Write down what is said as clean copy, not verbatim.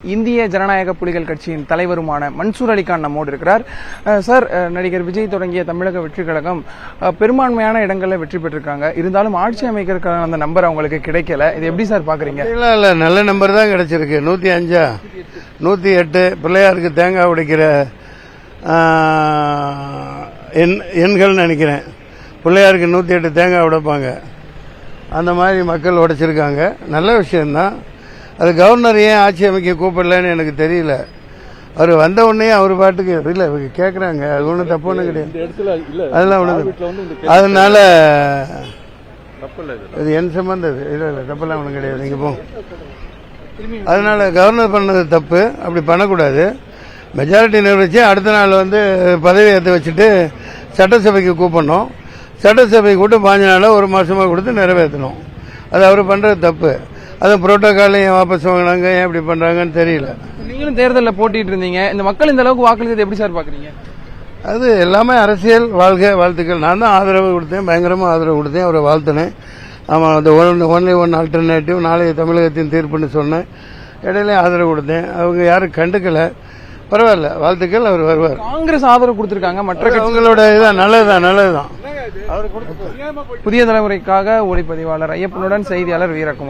இந்திய ஜனநாயக புலிகள் கட்சியின் தலைவருமான மன்சூர் அலிகான் நம்மோடு இருக்கிறார். சார், நடிகர் விஜய் தொடங்கிய தமிழக வெற்றி கழகம் பெரும்பான்மையான இடங்களில் வெற்றி பெற்றிருக்காங்க. இருந்தாலும் ஆட்சி அமைக்கிறதுக்கான அந்த நம்பர் அவங்களுக்கு கிடைக்கல. இது எப்படி சார் பாக்குறீங்க? இல்ல நல்ல நம்பர் தான் கிடைச்சிருக்கு. 105 108 பிள்ளையாருக்கு தேங்காய் உடைக்கிற எண்கள் நினைக்கிறேன். பிள்ளையாருக்கு 108 தேங்காய் உடைப்பாங்க. அந்த மாதிரி மக்கள் உடைச்சிருக்காங்க. நல்ல விஷயம்தான். அது கவர்னர் ஏன் ஆட்சி அமைக்க கூப்பிடலன்னு எனக்கு தெரியல. அவர் வந்த உடனே அவர் பாட்டுக்கு இல்ல கேட்கறாங்க. அது ஒன்றும் தப்பு ஒன்றும் கிடையாது. அதெல்லாம் ஒண்ணு. அதனால இது என் சம்பந்தம். இல்ல தப்பெல்லாம் ஒன்றும் கிடையாது. நீங்க போ. அதனால கவர்னர் பண்ணது தப்பு. அப்படி பண்ணக்கூடாது. மெஜாரிட்டி நிறைவேற்றி அடுத்த நாள் பதவி ஏற்ற வச்சுட்டு சட்டசபைக்கு கூப்பிடணும். சட்டசபை கூட்டம் 5 நாளா 1 மாசமா கொடுத்து நிறைவேற்றணும். அது அவர் பண்றது தப்பு. அது புரோட்டோகால ஏன் வாபஸ் வாங்கினாங்க, ஏன் இப்படி பண்றாங்கன்னு தெரியல. நீங்களும் தேர்தலில் போட்டிட்டு இருந்தீங்க. இந்த மக்கள் இந்த அளவுக்கு வாக்களித்தது எப்படி சார் பாக்குறீங்க? அது எல்லாமே அரசியல். வாழ்க வாழ்த்துக்கள். நான் தான் ஆதரவு கொடுத்தேன், பயங்கரமா ஆதரவு கொடுத்தேன், அவரை வாழ்த்தினேன். ஆமா, அந்த ஒன்லி ஒன் ஆல்டர்னேட்டிவ் நாளைய தமிழகத்தின் தீர்ப்புன்னு சொன்னேன். இடையில ஆதரவு கொடுத்தேன். அவங்க யாரும் கண்டுக்கல. பரவாயில்ல, வாழ்த்துக்கள். அவர் வருவார். காங்கிரஸ் ஆதரவு கொடுத்திருக்காங்க. மற்ற அவங்களோட இதான் நல்லதுதான். புதிய தலைமுறைக்காக ஒளிப்பதிவாளர் ஐயப்பனுடன் செய்தியாளர் வீரகுமார்.